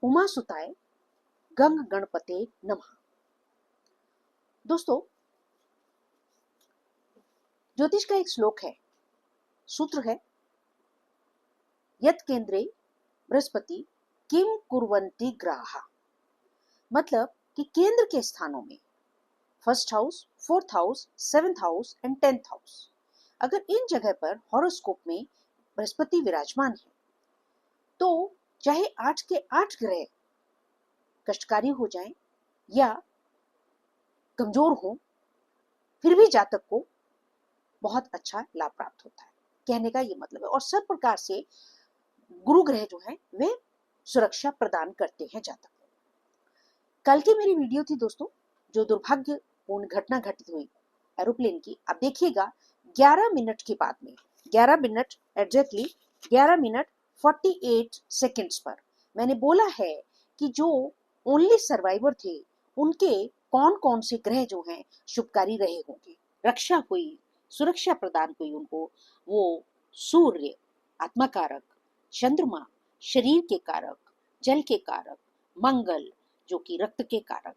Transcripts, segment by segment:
उमा सुताय गंग गणपते नमः। दोस्तों, ज्योतिष का एक श्लोक है, सूत्र है, यत केंद्रे बृहस्पति किम कुर्वन्ति ग्रहा। मतलब कि केंद्र के स्थानों में first house, fourth house, seventh house and 10th house, अगर इन जगह पर हॉरोस्कोप में बृहस्पति विराजमान है तो चाहे 8 के 8 ग्रह कष्टकारी हो जाएं या कमजोर हो, फिर भी जातक को बहुत अच्छा लाभ प्राप्त होता है। कहने का ये मतलब है। और सब प्रकार से गुरु ग्रह जो है वे सुरक्षा प्रदान करते हैं जातक को। कल की मेरी वीडियो थी दोस्तों, जो दुर्भाग्यपूर्ण घटना घटित हुई एरोप्लेन की। आप देखिएगा 11 मिनट के बाद में, 11 मिनट एग्जैक्टली 11 मिनट 48 सेकेंड्स पर मैंने बोला है कि जो ओनली सर्वाइवर थे उनके कौन कौन से ग्रह जो हैं शुभकारी रहे होंगे, रक्षा हुई, सुरक्षा प्रदान हुई उनको। वो सूर्य आत्मा कारक, चंद्रमा शरीर के कारक, जल के कारक, मंगल जो कि रक्त के कारक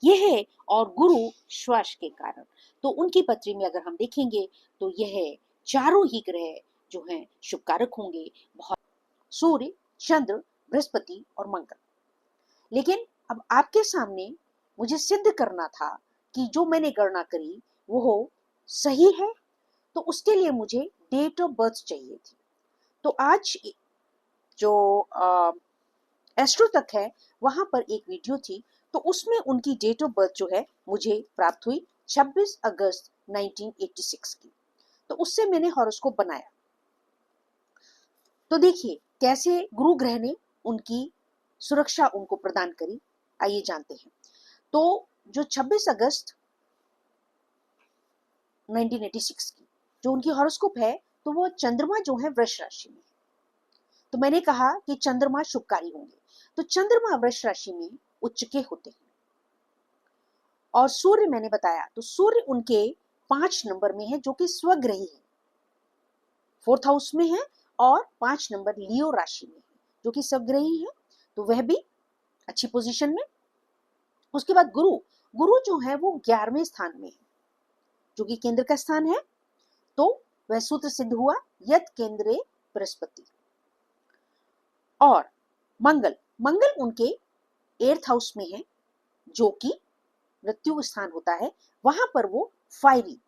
ये है, और गुरु श्वास के कारक। तो उनकी पत्री में अगर हम देखेंगे तो यह चारों ही ग्रह जो हैं शुभकारक होंगे, बहुत सूर्य, चंद्र, बृहस्पति और मंगल। लेकिन अब आपके सामने मुझे सिद्ध करना था कि जो मैंने गणना करी वो सही है, तो उसके लिए मुझे डेट ऑफ बर्थ चाहिए थी। तो आज जो एस्ट्रो तक है वहां पर एक वीडियो थी, तो उसमें उनकी डेट ऑफ बर्थ जो है मुझे प्राप्त हुई 26 अगस्त 1986 की। तो उससे मैंने हॉरोस्कोप बनाया। तो देखिए कैसे गुरु ग्रह ने उनकी सुरक्षा उनको प्रदान करी, आइए जानते हैं। तो जो 26 अगस्त 1986 की जो उनकी हॉरोस्कोप है, तो वो चंद्रमा जो है वृष राशि में। तो मैंने कहा कि चंद्रमा शुभकारी होंगे, तो चंद्रमा वृष राशि में उच्च के होते हैं। और सूर्य मैंने बताया, तो सूर्य उनके 5 नंबर में है जो कि स्वग्रही है, 4th हाउस में है, और 5 नंबर लियो राशि में है जो कि स्वग्रही है, तो वह भी अच्छी पोजीशन में। उसके बाद गुरु, गुरु जो है वो 11वें स्थान में है जो कि केंद्र का स्थान है। तो वह सूत्र सिद्ध हुआ, यत केंद्रे बृहस्पति। और मंगल, मंगल उनके 8th हाउस में है जो कि मृत्यु स्थान होता है, वहां पर वो फायरी,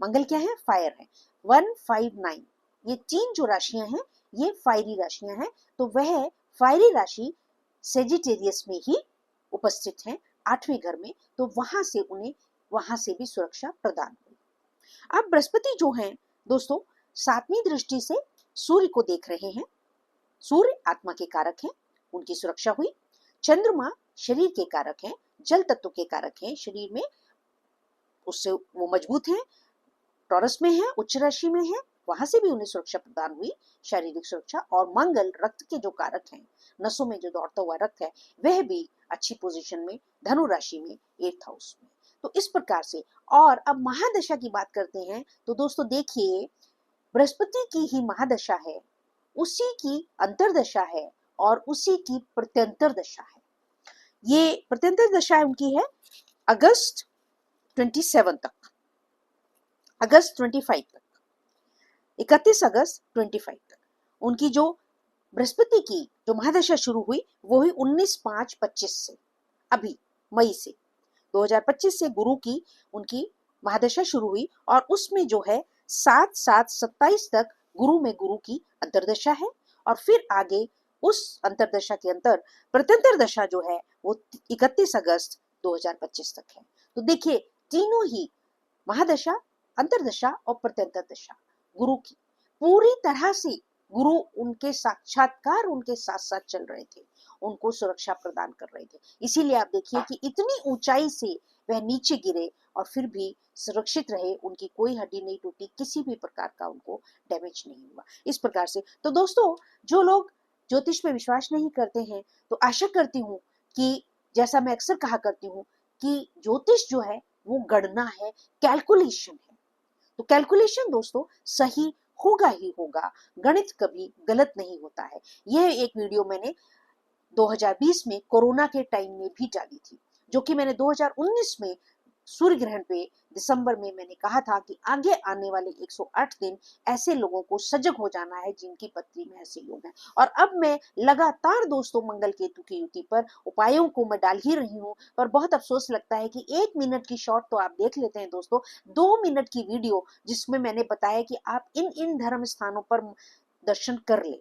मंगल क्या है, फायर है। 159, ये 3 जो राशियां हैं ये फायरी राशियां हैं। तो वह फायरी राशि सेजिटेरियस में ही उपस्थित है 8वें घर में, तो वहां से उन्हें वहां से भी सुरक्षा प्रदान हुई। अब बृहस्पति जो है दोस्तों 7वीं दृष्टि से सूर्य को देख रहे हैं। सूर्य आत्मा के कारक हैं, उनकी सुरक्षा हुई। चंद्रमा शरीर के कारक हैं, जल तत्व के कारक हैं शरीर में, उससे वो मजबूत हैं। टॉरस में है, उच्च राशि में है, वहां से भी उन्हें सुरक्षा प्रदान हुई, शारीरिक सुरक्षा। और मंगल रक्त के जो कारक हैं, नसों में जो दौड़ता हुआ रक्त है, वह भी अच्छी पोजीशन में धनु राशि में 8th हाउस में। तो इस प्रकार से। और अब महादशा की बात करते हैं, तो दोस्तों देखिए बृहस्पति की ही महादशा है, उसी की अंतरदशा है और उसी की प्रत्यंतर दशा है। ये प्रत्यंतर दशा उनकी है अगस्त 27 तक, अगस्त 25 तक, 31 अगस्त 25 तक। उनकी जो बृहस्पति की जो महादशा शुरू हुई वो हुई 19/5/25 से, अभी मई से 2025 से गुरु की उनकी महादशा शुरू हुई। और उसमें जो है 7/7/27 तक गुरु में गुरु की अंतरदशा है। और फिर आगे उस अंतरदशा के अंतर प्रत्यंतर दशा जो है वो 31 अगस्त 2025 तक है। तो देखिए तीनों ही महादशा, अंतरदशा और प्रत्यंतर दशा गुरु की पूरी तरह से गुरु उनके साक्षात्कार उनके साथ साथ चल रहे थे, उनको सुरक्षा प्रदान कर रहे थे। इसीलिए आप देखिए कि इतनी ऊंचाई से वह नीचे गिरे और फिर भी सुरक्षित रहे, उनकी कोई हड्डी नहीं टूटी, किसी भी प्रकार का उनको डैमेज नहीं हुआ। इस प्रकार से तो दोस्तों जो लोग ज्योतिष में विश्वास नहीं करते हैं, तो आशा करती हूँ कि जैसा मैं अक्सर कहा करती हूँ कि ज्योतिष जो है वो गणना है, कैलकुलेशन है। तो कैलकुलेशन दोस्तों सही होगा ही होगा, गणित कभी गलत नहीं होता है। यह एक वीडियो मैंने 2020 में कोरोना के टाइम में भी डाली थी, जो कि मैंने 2019 में सूर्य ग्रहण पे दिसंबर में मैंने कहा था कि आगे आने वाले 108 दिन ऐसे लोगों को सजग हो जाना है जिनकी पत्री में ऐसे योग हैं। और अब मैं लगातार दोस्तों मंगल केतु की युति पर उपायों को मैं डाल ही रही हूँ, पर बहुत अफसोस लगता है कि 1 मिनट की शॉर्ट तो आप देख लेते हैं दोस्तों, 2 मिनट की वीडियो जिसमें मैंने बताया कि आप इन इन धर्म स्थानों पर दर्शन कर ले।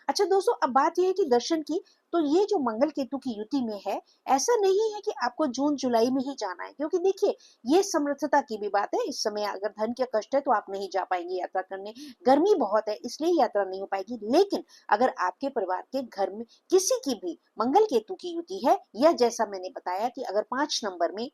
अच्छा दोस्तों, अब बात यह है कि दर्शन की, तो ये जो मंगल केतु की युति में है, ऐसा नहीं है कि आपको जून जुलाई में ही जाना है, क्योंकि देखिए ये समर्थता की भी बात है। इस समय अगर धन के कष्ट है तो आप नहीं जा पाएंगे यात्रा करने, गर्मी बहुत है इसलिए यात्रा नहीं हो पाएगी। लेकिन अगर आपके परिवार के घर में किसी की भी मंगल केतु की युति है, या जैसा मैंने बताया कि अगर 5 नंबर में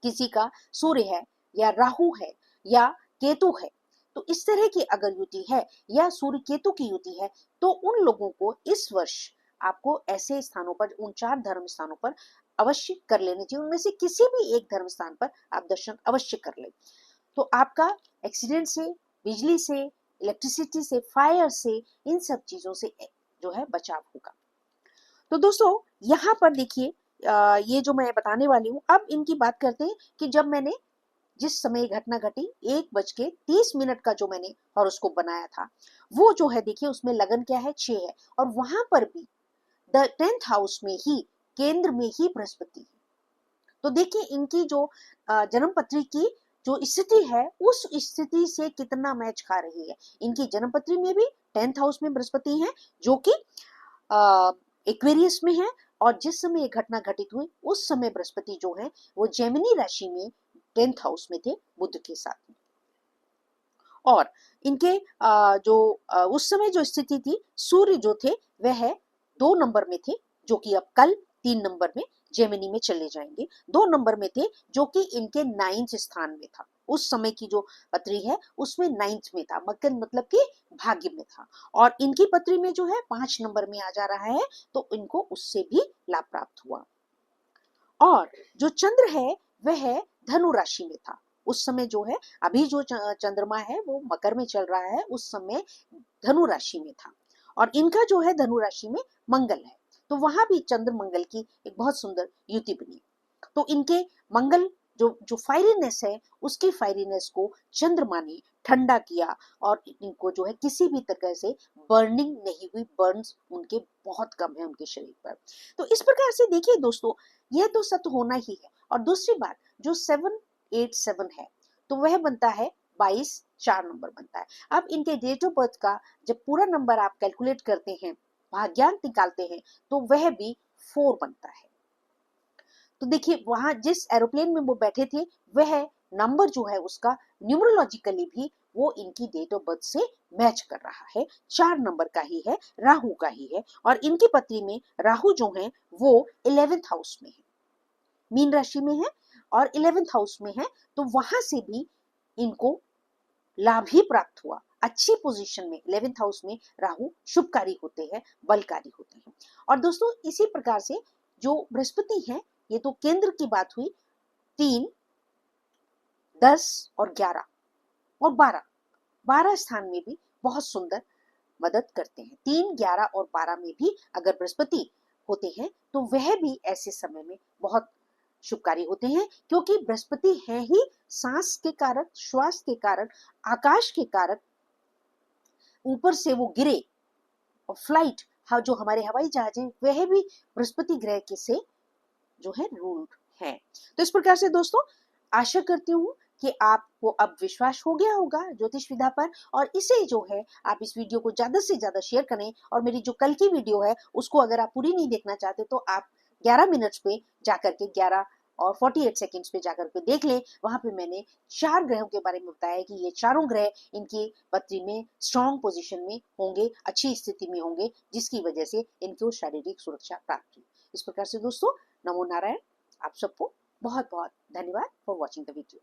किसी का सूर्य है या राहु है या केतु है, तो इस तरह की अगर युति है या सूर्य केतु की युति है, तो उन लोगों को इस वर्ष आपको ऐसे स्थानों पर, उन 4 धर्म स्थानों पर अवश्य कर लेने चाहिए। उनमें से किसी भी एक धर्म स्थान पर आप दर्शन अवश्य कर ले, तो आपका एक्सीडेंट से, बिजली से, इलेक्ट्रिसिटी से, फायर से, इन सब चीजों से जो है बचाव होगा। तो दोस्तों यहाँ पर देखिए, ये जो मैं बताने वाली हूँ, अब इनकी बात करते हैं कि जब मैंने जिस समय घटना घटी 1:30 का जो मैंने हॉरोस्कोप बनाया था, वो जो है देखिए उसमें लगन क्या है, 6 है, और वहां पर भी द 10th हाउस में ही, केंद्र में ही बृहस्पति है। तो देखिए इनकी जो जन्म पत्री की जो स्थिति है, उस स्थिति से कितना मैच खा रही है। इनकी जन्म पत्री में भी 10th हाउस में बृहस्पति है, जो कि एक्वेरियस में है, और जिस समय ये घटना घटित हुई उस समय बृहस्पति जो है वो जेमिनी राशि में 10th हाउस में थे बुध के साथ में। और इनके जो उस समय जो स्थिति थी, सूर्य जो थे वह 2 नंबर में थे, जो कि अब कल 3 नंबर में जेमिनी में चले जाएंगे। 2 नंबर में थे जो कि इनके 9th स्थान में था। उस समय की जो पत्री है उसमें 9th में था, मकर मतलब कि भाग्य में था। और इनकी पत्री में जो है 5 नंबर में आ जा रहा है, तो इनको उससे भी लाभ प्राप्त हुआ। और जो चंद्र है वह धनु राशि में था उस समय, जो है अभी जो चंद्रमा है वो मकर में चल रहा है, उस समय धनु राशि में था। और इनका जो है धनु राशि में मंगल है, तो वहां भी चंद्र मंगल की एक बहुत सुंदर युति बनी। तो इनके मंगल जो जो फायरीनेस है, उसकी फायरीनेस को चंद्रमा ने ठंडा किया, और इनको जो है किसी भी तरह से बर्निंग नहीं हुई, बर्न्स उनके बहुत कम है उनके शरीर पर। तो इस प्रकार से देखिए दोस्तों, यह तो सत्य होना ही है। और दूसरी बात, जो 787 है, तो वह बनता है 22, 4 नंबर बनता है। अब इनके डेट ऑफ बर्थ का जब पूरा नंबर आप कैलकुलेट करते हैं, भाग्यांक निकालते हैं, तो वह भी 4 बनता है। तो देखिए वहां जिस एरोप्लेन में वो बैठे थे, वह नंबर जो है उसका न्यूमरोलॉजिकली भी वो इनकी डेट ऑफ बर्थ से मैच कर रहा है, 4 नंबर का ही है, राहु का ही है। और इनकी पत्री में राहु जो है वो 11th हाउस में है, मीन राशि में है और 11th हाउस में है, तो वहां से भी इनको लाभ ही प्राप्त हुआ। अच्छी पोजीशन में 11th हाउस में राहु शुभकारी होते हैं, बलकारी होते हैं। और दोस्तों इसी प्रकार से जो बृहस्पति है, ये तो केंद्र की बात हुई, 3, 10 और 11 और 12 स्थान में भी बहुत सुंदर मदद करते हैं। 3, 11 और 12 में भी अगर बृहस्पति होते हैं, तो वह भी ऐसे समय में बहुत शुभकारी होते हैं, क्योंकि बृहस्पति है ही सांस के कारक, श्वास के कारक, आकाश के कारक। ऊपर से वो गिरे, और फ्लाइट, हाँ, जो हमारे हवाई जहाज है वह भी बृहस्पति ग्रह के से जो है रूल्ड है। तो इस प्रकार से दोस्तों आशा करती हूँ कि आपको अब विश्वास हो गया होगा ज्योतिष विधा पर, और इसे जो है आप इस वीडियो को ज्यादा से ज्यादा शेयर करें। और मेरी जो कल की वीडियो है उसको अगर आप पूरी नहीं देखना चाहते, तो आप 11 मिनट्स पे जाकर के 11 और 48 सेकेंड्स पे जाकर के देख लें। वहां पे मैंने 4 ग्रहों के बारे में बताया कि ये चारों ग्रह इनकी पत्री में स्ट्रॉन्ग पोजीशन में होंगे, अच्छी स्थिति में होंगे, जिसकी वजह से इनको शारीरिक सुरक्षा प्राप्त हुई। इस प्रकार से दोस्तों, नमो नारायण। आप सबको बहुत बहुत धन्यवाद फॉर वॉचिंग द वीडियो।